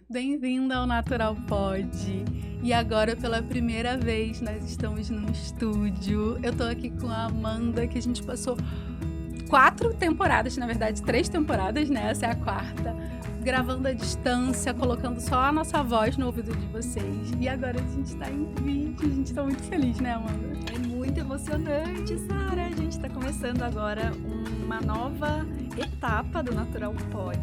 Bem-vinda ao Natural Pod. E agora, pela primeira vez, nós estamos num estúdio. Eu tô aqui com a Amanda, que a gente passou 4 temporadas, na verdade 3 temporadas, né? Essa é a 4ª. Gravando à distância, colocando só a nossa voz no ouvido de vocês. E agora a gente tá em vídeo. A gente tá muito feliz, né, Amanda? É muito emocionante, Sara. A gente tá começando agora uma nova etapa do Natural Pod.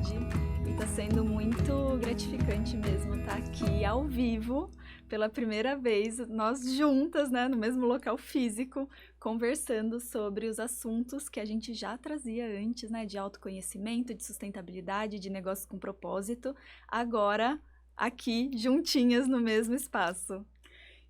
E tá sendo muito gratificante mesmo estar aqui ao vivo, pela primeira vez, nós juntas, né, no mesmo local físico, conversando sobre os assuntos que a gente já trazia antes, né, de autoconhecimento, de sustentabilidade, de negócios com propósito, agora aqui juntinhas no mesmo espaço.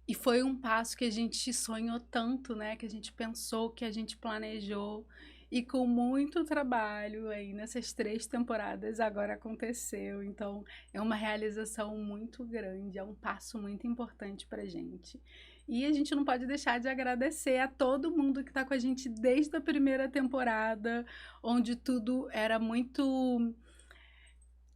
E foi um passo que a gente sonhou tanto, né? Que a gente pensou, que a gente planejou. E com muito trabalho aí nessas 3 temporadas agora aconteceu. Então é uma realização muito grande, é um passo muito importante pra gente. E a gente não pode deixar de agradecer a todo mundo que está com a gente desde a primeira temporada, onde tudo era muito...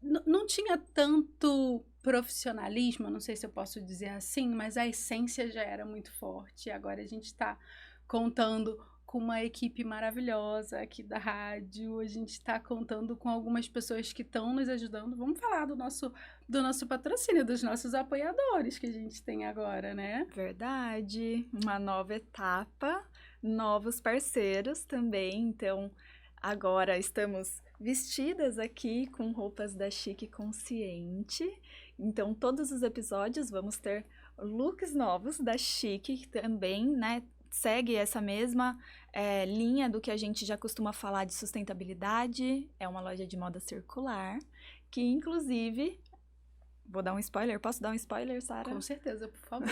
Não tinha tanto profissionalismo, não sei se eu posso dizer assim, mas a essência já era muito forte. Agora a gente está contando com uma equipe maravilhosa aqui da rádio, a gente está contando com algumas pessoas que estão nos ajudando. Vamos falar do nosso patrocínio, dos nossos apoiadores que a gente tem agora, né? Verdade, uma nova etapa, novos parceiros também, então agora estamos vestidas aqui com roupas da Chique Consciente, então todos os episódios vamos ter looks novos da Chique, que também, né, segue essa mesma linha do que a gente já costuma falar de sustentabilidade, é uma loja de moda circular, que inclusive... Vou dar um spoiler? Posso dar um spoiler, Sara? Com certeza, por favor.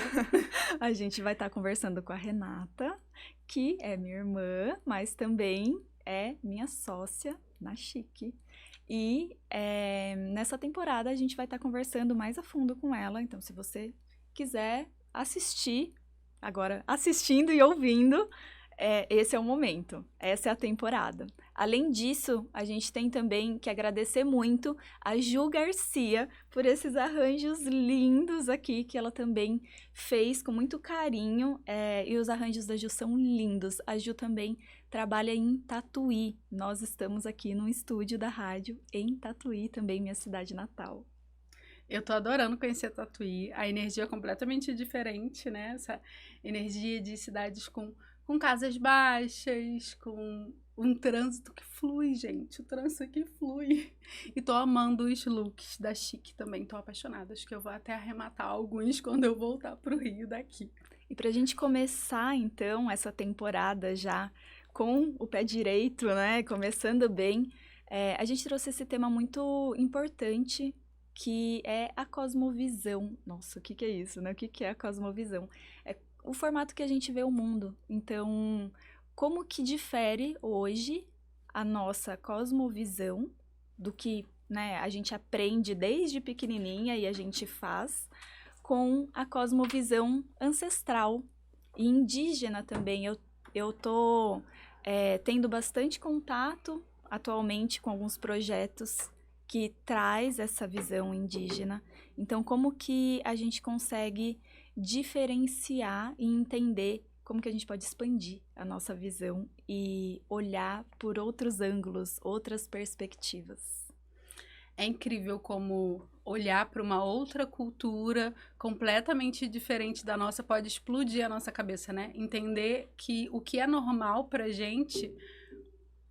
A gente vai estar conversando com a Renata, que é minha irmã, mas também é minha sócia na Chique. E nessa temporada a gente vai estar conversando mais a fundo com ela. Então, se você quiser assistir, agora assistindo e ouvindo, esse é o momento, essa é a temporada. Além disso, a gente tem também que agradecer muito a Ju Garcia por esses arranjos lindos aqui, que ela também fez com muito carinho, e os arranjos da Ju são lindos. A Ju também trabalha em Tatuí, nós estamos aqui no estúdio da rádio em Tatuí, também minha cidade natal. Eu tô adorando conhecer Tatuí, a energia é completamente diferente, né? Essa energia de cidades com casas baixas, com um trânsito que flui, gente. O trânsito que flui. E tô amando os looks da Chique também. Tô apaixonada. Acho que eu vou até arrematar alguns quando eu voltar pro Rio daqui. E pra gente começar, então, essa temporada já com o pé direito, né? Começando bem, a gente trouxe esse tema muito importante, que é a cosmovisão. Nossa, o que é isso, né? O que é a cosmovisão? É o formato que a gente vê o mundo. Então, como que difere hoje a nossa cosmovisão do que, né, a gente aprende desde pequenininha e a gente faz, com a cosmovisão ancestral e indígena também. Eu tô tendo bastante contato atualmente com alguns projetos que traz essa visão indígena. Então, como que a gente consegue diferenciar e entender como que a gente pode expandir a nossa visão e olhar por outros ângulos, outras perspectivas? É incrível como olhar para uma outra cultura completamente diferente da nossa pode explodir a nossa cabeça, né? Entender que o que é normal pra gente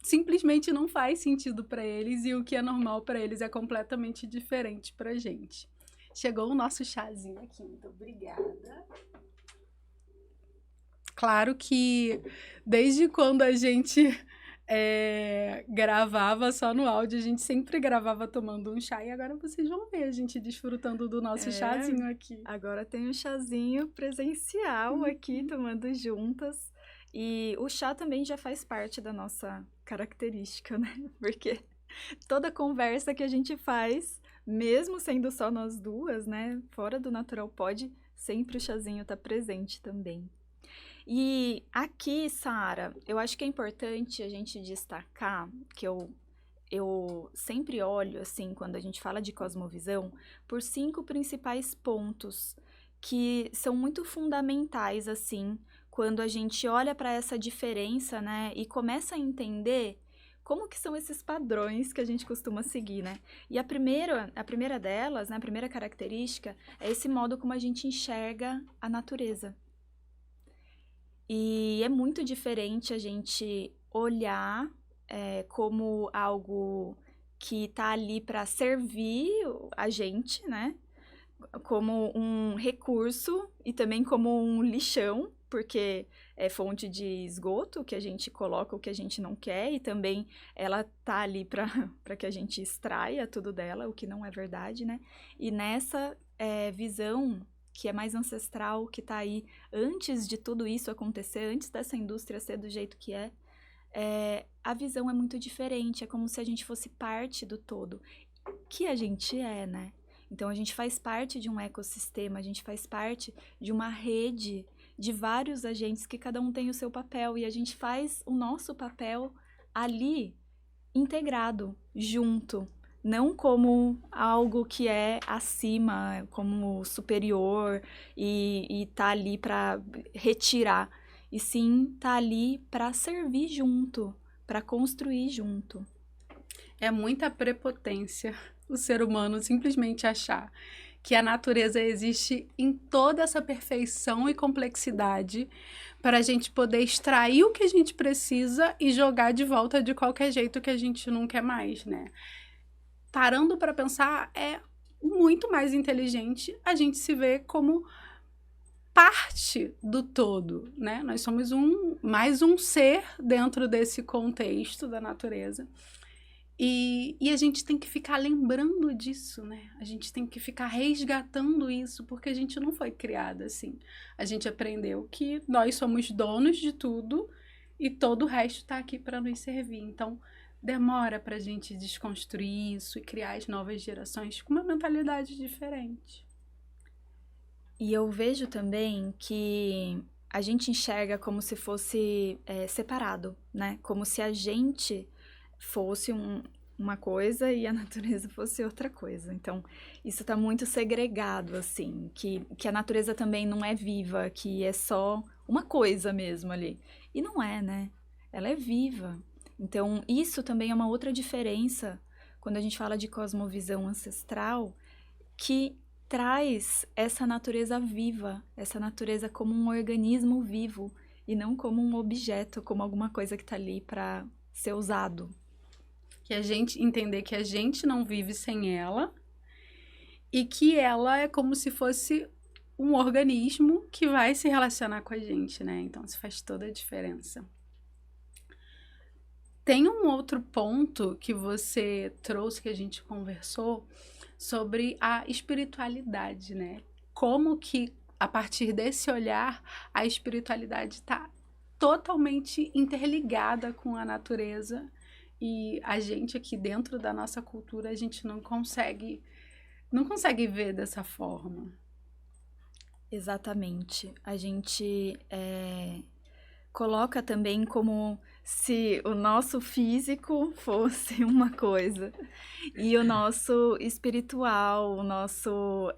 simplesmente não faz sentido para eles e o que é normal para eles é completamente diferente pra gente. Chegou o nosso chazinho aqui, muito obrigada. Claro que desde quando a gente gravava só no áudio, a gente sempre gravava tomando um chá e agora vocês vão ver a gente desfrutando do nosso chazinho aqui. Agora tem um chazinho presencial aqui, tomando juntas. E o chá também já faz parte da nossa característica, né? Porque toda conversa que a gente faz, mesmo sendo só nós duas, né? Fora do Natural Pod, sempre o chazinho tá presente também. E aqui, Sara, eu acho que é importante a gente destacar que eu sempre olho, assim, quando a gente fala de cosmovisão, por 5 principais pontos que são muito fundamentais, assim, quando a gente olha para essa diferença, né, e começa a entender como que são esses padrões que a gente costuma seguir, né? E a primeira delas, né, a primeira característica é esse modo como a gente enxerga a natureza. E é muito diferente a gente olhar como algo que tá ali para servir a gente, né? Como um recurso e também como um lixão, porque é fonte de esgoto que a gente coloca o que a gente não quer e também ela tá ali para para que a gente extraia tudo dela, o que não é verdade, né? E nessa visão que é mais ancestral, que tá aí antes de tudo isso acontecer, antes dessa indústria ser do jeito que a visão é muito diferente, é como se a gente fosse parte do todo, que a gente é, né? Então a gente faz parte de um ecossistema, a gente faz parte de uma rede de vários agentes que cada um tem o seu papel e a gente faz o nosso papel ali integrado, junto, não como algo que é acima, como superior e tá ali para retirar, e sim tá ali para servir junto, para construir junto. É muita prepotência o ser humano simplesmente achar que a natureza existe em toda essa perfeição e complexidade para a gente poder extrair o que a gente precisa e jogar de volta de qualquer jeito que a gente não quer mais, né? Parando para pensar, é muito mais inteligente a gente se ver como parte do todo, né? Nós somos mais um ser dentro desse contexto da natureza. E a gente tem que ficar lembrando disso, né? A gente tem que ficar resgatando isso, porque a gente não foi criada assim. A gente aprendeu que nós somos donos de tudo e todo o resto está aqui para nos servir. Então, demora para a gente desconstruir isso e criar as novas gerações com uma mentalidade diferente. E eu vejo também que a gente enxerga como se fosse separado, né? Como se a gente fosse uma coisa e a natureza fosse outra coisa. Então, isso tá muito segregado, assim, que a natureza também não é viva, que é só uma coisa mesmo ali. E não é, né? Ela é viva. Então, isso também é uma outra diferença quando a gente fala de cosmovisão ancestral, que traz essa natureza viva, essa natureza como um organismo vivo e não como um objeto, como alguma coisa que tá ali para ser usado. Que a gente entender que a gente não vive sem ela e que ela é como se fosse um organismo que vai se relacionar com a gente, né? Então, isso faz toda a diferença. Tem um outro ponto que você trouxe, que a gente conversou, sobre a espiritualidade, né? Como que, a partir desse olhar, a espiritualidade está totalmente interligada com a natureza e a gente aqui dentro da nossa cultura, a gente não consegue ver dessa forma. Exatamente. A gente coloca também como se o nosso físico fosse uma coisa e o nosso espiritual, o nosso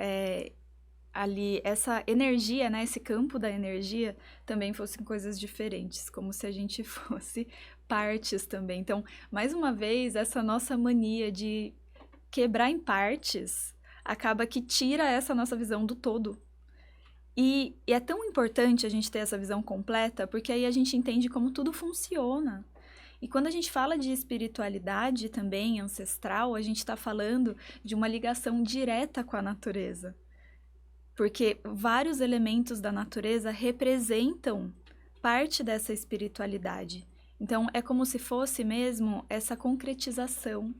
ali, essa energia, né, esse campo da energia também fossem coisas diferentes, como se a gente fosse partes também. Então, mais uma vez, essa nossa mania de quebrar em partes acaba que tira essa nossa visão do todo. E é tão importante a gente ter essa visão completa, porque aí a gente entende como tudo funciona. E quando a gente fala de espiritualidade também ancestral, a gente está falando de uma ligação direta com a natureza. Porque vários elementos da natureza representam parte dessa espiritualidade. Então, é como se fosse mesmo essa concretização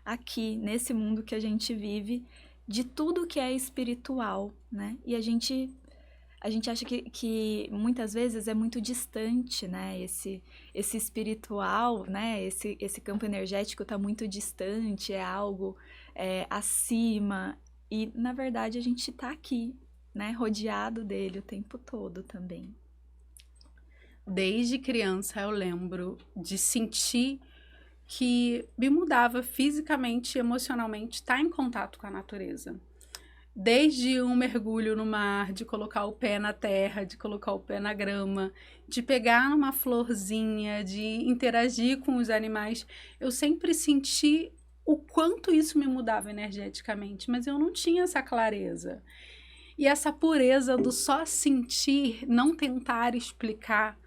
aqui, nesse mundo que a gente vive, de tudo que é espiritual, né? E a gente acha que muitas vezes é muito distante, né? Esse espiritual, né? Esse campo energético está muito distante, é algo acima. E, na verdade, a gente está aqui, né? Rodeado dele o tempo todo também. Desde criança eu lembro de sentir que me mudava fisicamente e emocionalmente estar em contato com a natureza. Desde um mergulho no mar, de colocar o pé na terra, de colocar o pé na grama, de pegar uma florzinha, de interagir com os animais, eu sempre senti o quanto isso me mudava energeticamente, mas eu não tinha essa clareza. E essa pureza do só sentir, não tentar explicar,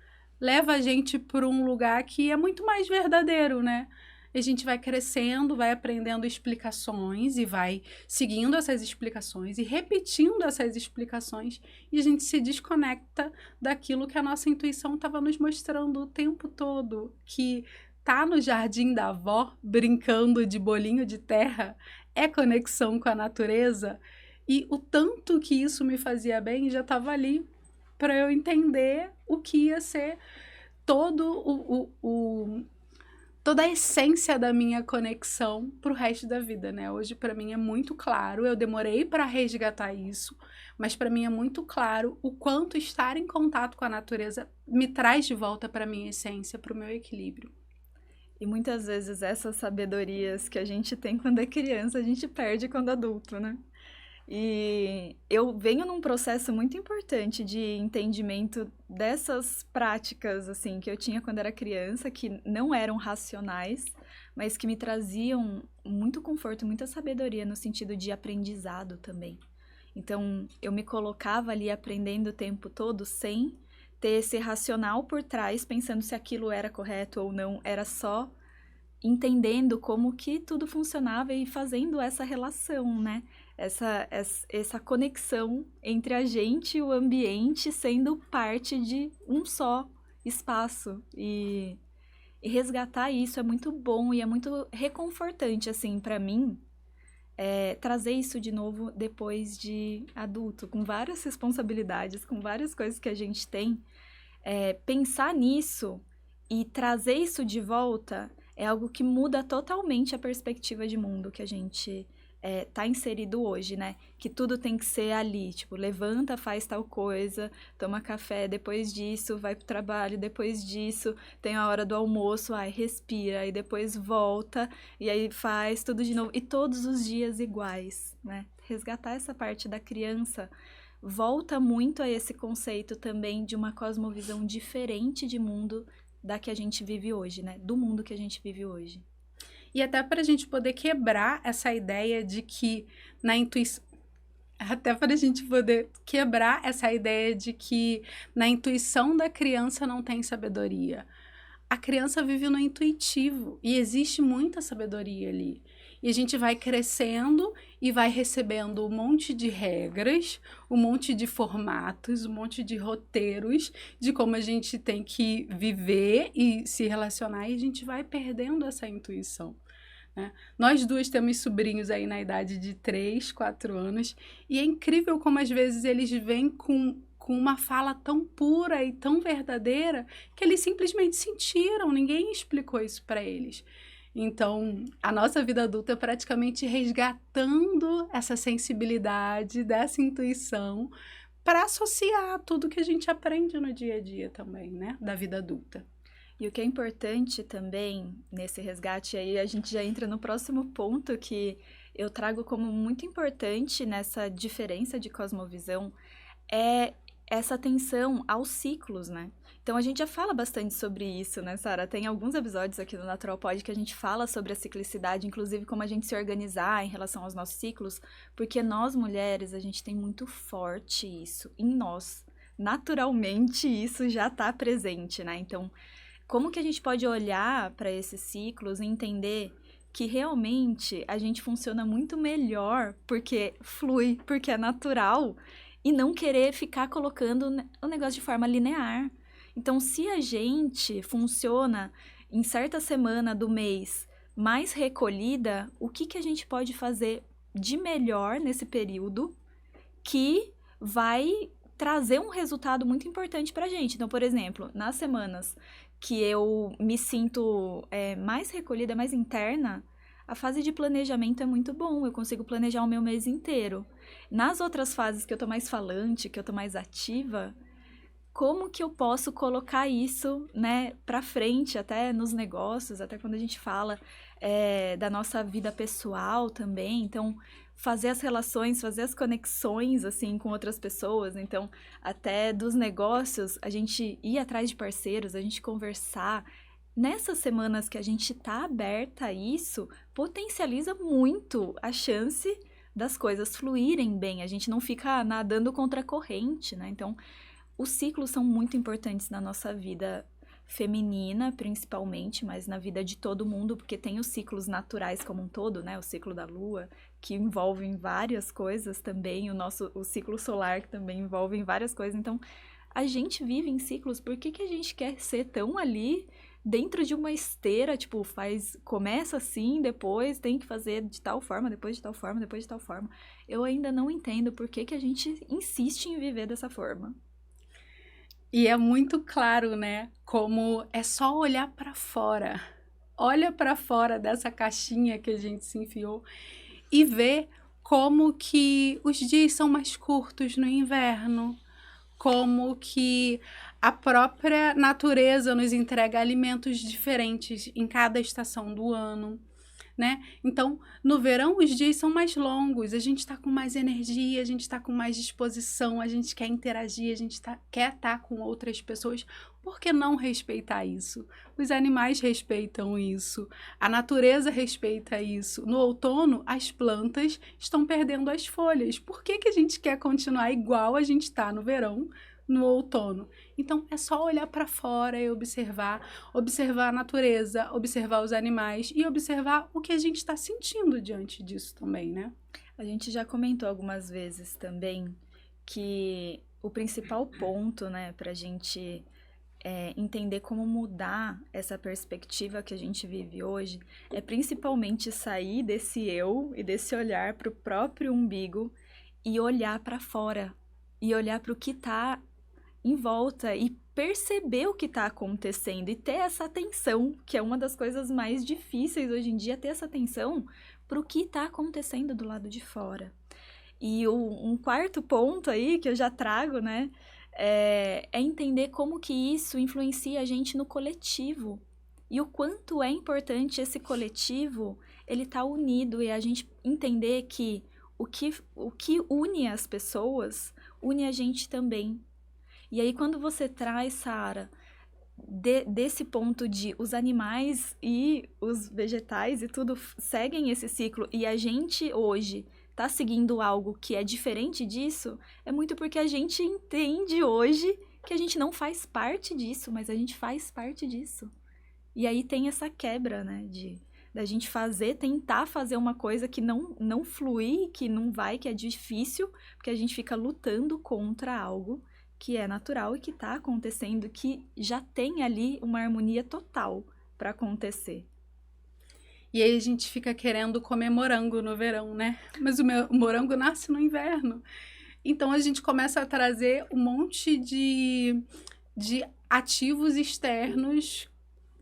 leva a gente para um lugar que é muito mais verdadeiro, né? A gente vai crescendo, vai aprendendo explicações e vai seguindo essas explicações e repetindo essas explicações, e a gente se desconecta daquilo que a nossa intuição estava nos mostrando o tempo todo, que tá no jardim da avó, brincando de bolinho de terra, é conexão com a natureza, e o tanto que isso me fazia bem já estava ali para eu entender o que ia ser todo toda a essência da minha conexão para o resto da vida, né? Hoje para mim é muito claro, eu demorei para resgatar isso, mas para mim é muito claro o quanto estar em contato com a natureza me traz de volta para minha essência, para o meu equilíbrio. E muitas vezes essas sabedorias que a gente tem quando é criança, a gente perde quando adulto, né? E eu venho num processo muito importante de entendimento dessas práticas, assim, que eu tinha quando era criança, que não eram racionais, mas que me traziam muito conforto, muita sabedoria no sentido de aprendizado também. Então, eu me colocava ali aprendendo o tempo todo sem ter esse racional por trás, pensando se aquilo era correto ou não, era só entendendo como que tudo funcionava e fazendo essa relação, né? Essa conexão entre a gente e o ambiente sendo parte de um só espaço. E resgatar isso é muito bom e é muito reconfortante, assim, para mim, trazer isso de novo depois de adulto, com várias responsabilidades, com várias coisas que a gente tem. Pensar nisso e trazer isso de volta é algo que muda totalmente a perspectiva de mundo que a gente tá inserido hoje, né? Que tudo tem que ser ali, tipo, levanta, faz tal coisa, toma café, depois disso, vai pro trabalho, depois disso, tem a hora do almoço, aí respira, e depois volta, e aí faz tudo de novo, e todos os dias iguais, né? Resgatar essa parte da criança volta muito a esse conceito também de uma cosmovisão diferente de mundo da que a gente vive hoje, né? Do mundo que a gente vive hoje. E até para a gente poder quebrar essa ideia de que na intuição. Até para a gente poder quebrar essa ideia de que na intuição da criança não tem sabedoria. A criança vive no intuitivo e existe muita sabedoria ali. E a gente vai crescendo e vai recebendo um monte de regras, um monte de formatos, um monte de roteiros de como a gente tem que viver e se relacionar, e a gente vai perdendo essa intuição, né? Nós duas temos sobrinhos aí na idade de 3, 4 anos, e é incrível como às vezes eles vêm com uma fala tão pura e tão verdadeira que eles simplesmente sentiram, ninguém explicou isso para eles. Então, a nossa vida adulta é praticamente resgatando essa sensibilidade, dessa intuição, para associar tudo que a gente aprende no dia a dia também, né, da vida adulta. E o que é importante também nesse resgate, aí a gente já entra no próximo ponto que eu trago como muito importante nessa diferença de cosmovisão, é essa atenção aos ciclos, né? Então a gente já fala bastante sobre isso, né, Sara? Tem alguns episódios aqui no Natural Pod que a gente fala sobre a ciclicidade, inclusive como a gente se organizar em relação aos nossos ciclos, porque nós mulheres, a gente tem muito forte isso em nós. Naturalmente isso já está presente, né? Então, como que a gente pode olhar para esses ciclos e entender que realmente a gente funciona muito melhor porque flui, porque é natural, e não querer ficar colocando o negócio de forma linear. Então, se a gente funciona em certa semana do mês mais recolhida, o que a gente pode fazer de melhor nesse período que vai trazer um resultado muito importante pra gente? Então, por exemplo, nas semanas que eu me sinto mais recolhida, mais interna, a fase de planejamento é muito bom, eu consigo planejar o meu mês inteiro. Nas outras fases que eu tô mais falante, que eu tô mais ativa, como que eu posso colocar isso, né, para frente, até nos negócios, até quando a gente fala da nossa vida pessoal também. Então, fazer as relações, fazer as conexões, assim, com outras pessoas. Então, até dos negócios, a gente ir atrás de parceiros, a gente conversar. Nessas semanas que a gente tá aberta a isso, potencializa muito a chance das coisas fluírem bem. A gente não fica nadando contra a corrente, né? Então, os ciclos são muito importantes na nossa vida feminina, principalmente, mas na vida de todo mundo, porque tem os ciclos naturais como um todo, né? O ciclo da lua, que envolve várias coisas também, o ciclo solar, que também envolve várias coisas. Então, a gente vive em ciclos. Por que que a gente quer ser tão ali dentro de uma esteira, tipo, começa assim, depois tem que fazer de tal forma, depois de tal forma, depois de tal forma? Eu ainda não entendo por que que a gente insiste em viver dessa forma. E é muito claro, né, como é só olhar para fora. Olha para fora dessa caixinha que a gente se enfiou e vê como que os dias são mais curtos no inverno, como que a própria natureza nos entrega alimentos diferentes em cada estação do ano, né? Então, no verão, os dias são mais longos, a gente está com mais energia, a gente está com mais disposição, a gente quer interagir, quer estar com outras pessoas. Por que não respeitar isso? Os animais respeitam isso, a natureza respeita isso. No outono, as plantas estão perdendo as folhas. Por que que a gente quer continuar igual a gente está no verão, no outono? Então, é só olhar para fora e observar a natureza, observar os animais e observar o que a gente está sentindo diante disso também, né? A gente já comentou algumas vezes também que o principal ponto, né, para a gente entender como mudar essa perspectiva que a gente vive hoje é principalmente sair desse eu e desse olhar para o próprio umbigo e olhar para fora e olhar para o que está em volta e perceber o que está acontecendo e ter essa atenção, que é uma das coisas mais difíceis hoje em dia, ter essa atenção para o que está acontecendo do lado de fora. E um quarto ponto aí que eu já trago, né, é entender como que isso influencia a gente no coletivo. E o quanto é importante esse coletivo, ele tá unido e a gente entender que o que une as pessoas, une a gente também. E aí, quando você traz, Sara, desse ponto de os animais e os vegetais e tudo seguem esse ciclo e a gente hoje tá seguindo algo que é diferente disso, é muito porque a gente entende hoje que a gente não faz parte disso, mas a gente faz parte disso. E aí tem essa quebra, né, da gente tentar fazer uma coisa que não flui, que não vai, que é difícil, porque a gente fica lutando contra algo que é natural e que está acontecendo, que já tem ali uma harmonia total para acontecer. E aí a gente fica querendo comer morango no verão, né? Mas o morango nasce no inverno. Então a gente começa a trazer um monte de ativos externos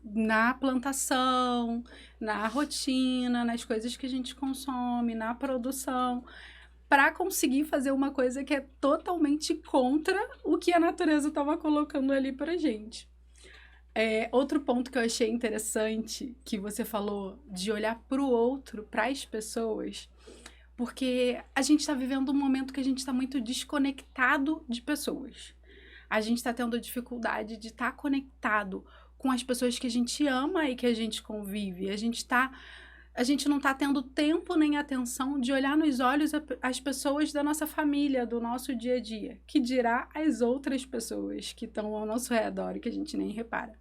na plantação, na rotina, nas coisas que a gente consome, na produção, para conseguir fazer uma coisa que é totalmente contra o que a natureza estava colocando ali para gente. Outro ponto que eu achei interessante, que você falou de olhar para o outro, para as pessoas, porque a gente está vivendo um momento que a gente está muito desconectado de pessoas. A gente está tendo dificuldade de estar conectado com as pessoas que a gente ama e que a gente convive. A gente não está tendo tempo nem atenção de olhar nos olhos as pessoas da nossa família, do nosso dia a dia, que dirá as outras pessoas que estão ao nosso redor e que a gente nem repara.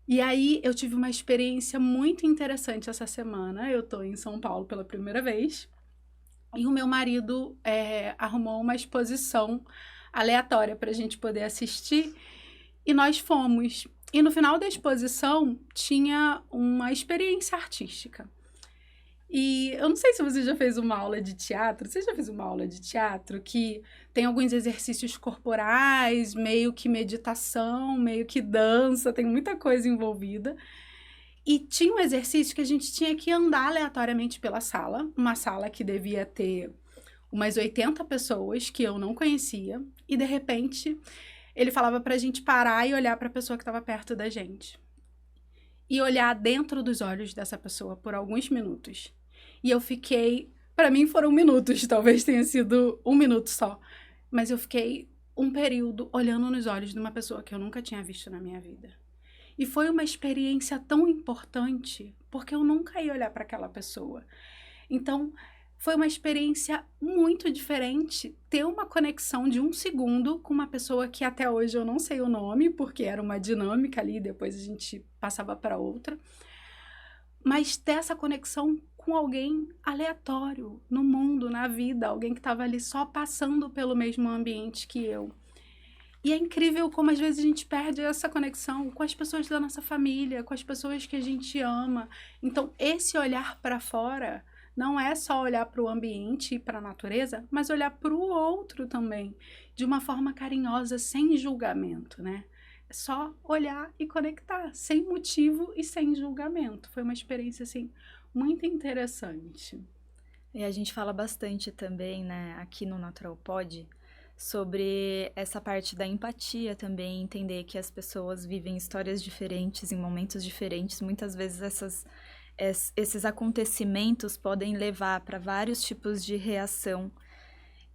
E aí eu tive uma experiência muito interessante essa semana. Eu estou em São Paulo pela primeira vez e o meu marido arrumou uma exposição aleatória para a gente poder assistir e nós fomos. E no final da exposição tinha uma experiência artística. E eu não sei se você já fez uma aula de teatro. Você já fez uma aula de teatro que tem alguns exercícios corporais, meio que meditação, meio que dança, tem muita coisa envolvida. E tinha um exercício que a gente tinha que andar aleatoriamente pela sala, uma sala que devia ter umas 80 pessoas que eu não conhecia, e de repente ele falava pra gente parar e olhar pra pessoa que estava perto da gente. E olhar dentro dos olhos dessa pessoa por alguns minutos. E eu fiquei... Pra mim foram minutos, talvez tenha sido 1 minuto só. Mas eu fiquei um período olhando nos olhos de uma pessoa que eu nunca tinha visto na minha vida. E foi uma experiência tão importante, porque eu nunca ia olhar para aquela pessoa. Então, foi uma experiência muito diferente ter uma conexão de 1 segundo com uma pessoa que até hoje eu não sei o nome, porque era uma dinâmica ali, depois a gente passava para outra. Mas ter essa conexão com alguém aleatório no mundo, na vida, alguém que estava ali só passando pelo mesmo ambiente que eu. E é incrível como às vezes a gente perde essa conexão com as pessoas da nossa família, com as pessoas que a gente ama. Então, esse olhar para fora não é só olhar para o ambiente e para a natureza, mas olhar para o outro também, de uma forma carinhosa, sem julgamento, né? É só olhar e conectar, sem motivo e sem julgamento. Foi uma experiência, assim, muito interessante. E a gente fala bastante também, né, aqui no Natural Pod, sobre essa parte da empatia também, entender que as pessoas vivem histórias diferentes, em momentos diferentes. Muitas vezes esses acontecimentos podem levar para vários tipos de reação.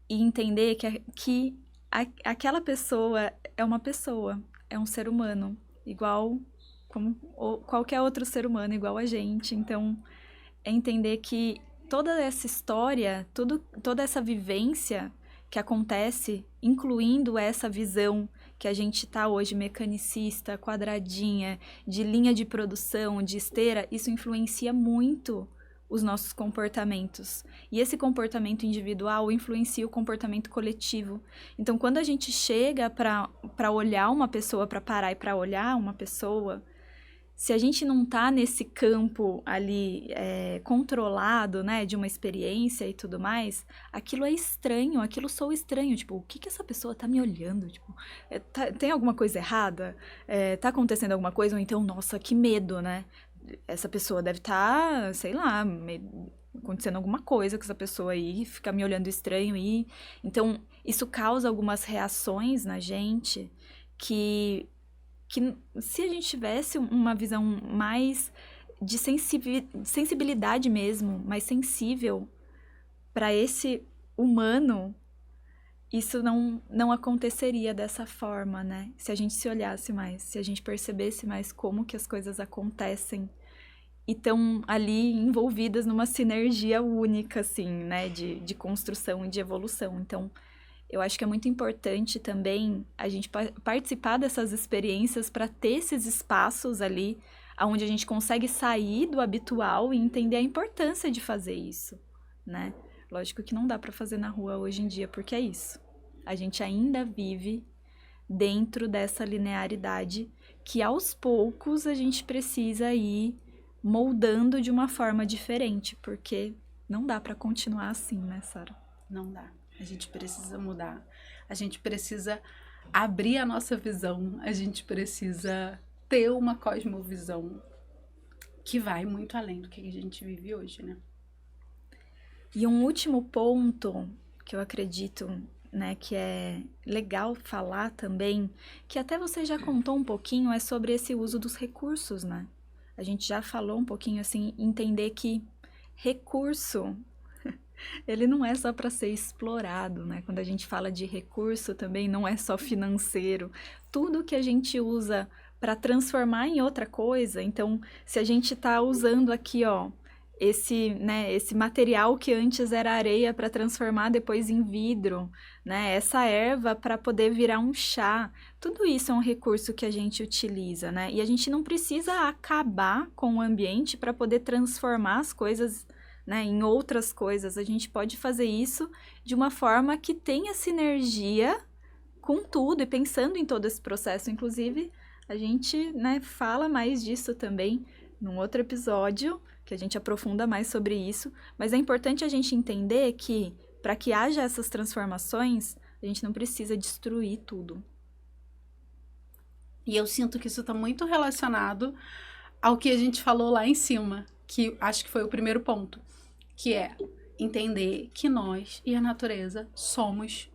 E entender que aquela pessoa é um ser humano, igual como qualquer outro ser humano, igual a gente. Então, é entender que toda essa história, toda essa vivência que acontece, incluindo essa visão que a gente tá hoje mecanicista, quadradinha, de linha de produção, de esteira, isso influencia muito os nossos comportamentos. E esse comportamento individual influencia o comportamento coletivo. Então, quando a gente chega para olhar uma pessoa, para parar e para olhar uma pessoa, se a gente não tá nesse campo ali controlado, né, de uma experiência e tudo mais, aquilo é estranho, aquilo soa estranho, tipo, o que essa pessoa tá me olhando? Tipo, tem alguma coisa errada? Tá acontecendo alguma coisa? Ou então, nossa, que medo, né? Essa pessoa deve estar, sei lá, acontecendo alguma coisa com essa pessoa aí, fica me olhando estranho e... Então, isso causa algumas reações na gente que se a gente tivesse uma visão mais de sensibilidade mesmo, mais sensível para esse humano, isso não aconteceria dessa forma, né? Se a gente se olhasse mais, se a gente percebesse mais como que as coisas acontecem e estão ali envolvidas numa sinergia única, assim, né? De construção e de evolução. Então, eu acho que é muito importante também a gente participar dessas experiências para ter esses espaços ali onde a gente consegue sair do habitual e entender a importância de fazer isso, né? Lógico que não dá para fazer na rua hoje em dia, porque é isso. A gente ainda vive dentro dessa linearidade que aos poucos a gente precisa ir moldando de uma forma diferente, porque não dá para continuar assim, né, Sara? Não dá. A gente precisa mudar, a gente precisa abrir a nossa visão, a gente precisa ter uma cosmovisão que vai muito além do que a gente vive hoje, né? E um último ponto que eu acredito, né, que é legal falar também, que até você já contou um pouquinho, é sobre esse uso dos recursos, né? A gente já falou um pouquinho assim, entender que recurso... ele não é só para ser explorado, né? Quando a gente fala de recurso também não é só financeiro. Tudo que a gente usa para transformar em outra coisa, então se a gente está usando aqui, ó, esse material que antes era areia para transformar depois em vidro, né? Essa erva para poder virar um chá, tudo isso é um recurso que a gente utiliza, né? E a gente não precisa acabar com o ambiente para poder transformar as coisas, né, em outras coisas. A gente pode fazer isso de uma forma que tenha sinergia com tudo e pensando em todo esse processo. Inclusive, a gente, né, fala mais disso também num outro episódio, que a gente aprofunda mais sobre isso. Mas é importante a gente entender que, para que haja essas transformações, a gente não precisa destruir tudo. E eu sinto que isso está muito relacionado ao que a gente falou lá em cima, que acho que foi o primeiro ponto, que é entender que nós e a natureza somos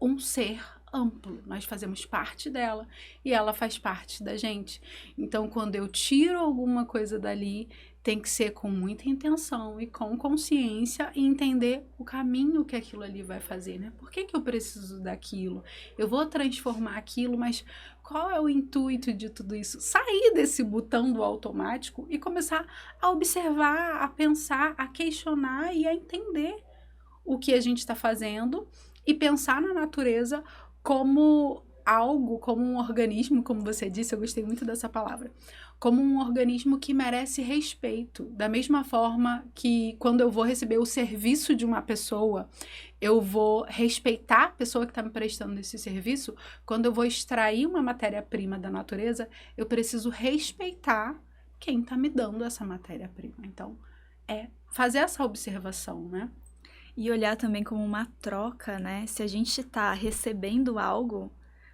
um ser amplo, nós fazemos parte dela e ela faz parte da gente. Então, quando eu tiro alguma coisa dali, tem que ser com muita intenção e com consciência e entender o caminho que aquilo ali vai fazer, né? Por que eu preciso daquilo? Eu vou transformar aquilo, mas qual é o intuito de tudo isso? Sair desse botão do automático e começar a observar, a pensar, a questionar e a entender o que a gente está fazendo e pensar na natureza como algo, como um organismo, como você disse, eu gostei muito dessa palavra, como um organismo que merece respeito, da mesma forma que quando eu vou receber o serviço de uma pessoa, eu vou respeitar a pessoa que está me prestando esse serviço. Quando eu vou extrair uma matéria-prima da natureza, eu preciso respeitar quem está me dando essa matéria-prima. Então, é fazer essa observação, né? E olhar também como uma troca, né? Se a gente está recebendo algo,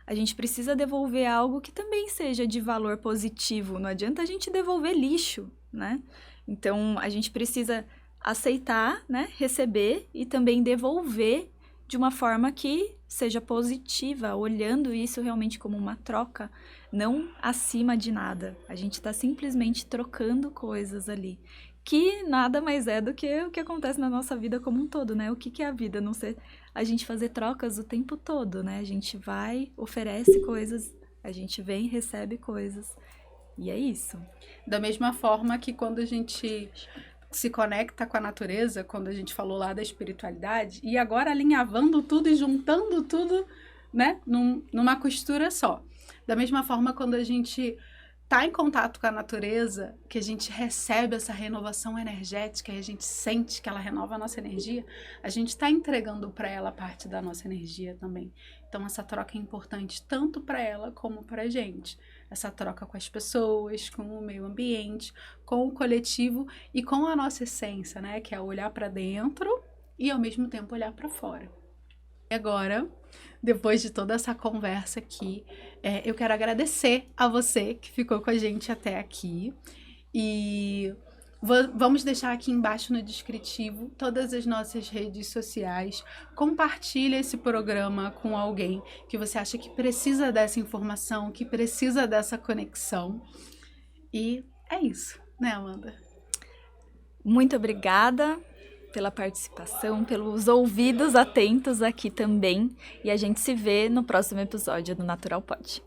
a gente precisa devolver algo que também seja de valor positivo. Não adianta a gente devolver lixo, né? Então, a gente precisa aceitar, né? Receber e também devolver de uma forma que seja positiva, olhando isso realmente como uma troca, não acima de nada. A gente está simplesmente trocando coisas ali, que nada mais é do que o que acontece na nossa vida como um todo, né? O que é a vida? Não ser a gente fazer trocas o tempo todo, né? A gente vai, oferece coisas, a gente vem, recebe coisas. E é isso. Da mesma forma que quando a gente se conecta com a natureza, quando a gente falou lá da espiritualidade, e agora alinhavando tudo e juntando tudo, né? Numa costura só. Da mesma forma, quando a gente tá em contato com a natureza, que a gente recebe essa renovação energética e a gente sente que ela renova a nossa energia, a gente está entregando para ela parte da nossa energia também. Então, essa troca é importante tanto para ela como para a gente. Essa troca com as pessoas, com o meio ambiente, com o coletivo e com a nossa essência, né? Que é olhar para dentro e, ao mesmo tempo, olhar para fora. E agora, depois de toda essa conversa aqui, eu quero agradecer a você que ficou com a gente até aqui. E vamos deixar aqui embaixo no descritivo todas as nossas redes sociais. Compartilha esse programa com alguém que você acha que precisa dessa informação, que precisa dessa conexão. E é isso, né, Amanda? Muito obrigada pela participação, pelos ouvidos atentos aqui também. E a gente se vê no próximo episódio do Natural Pod.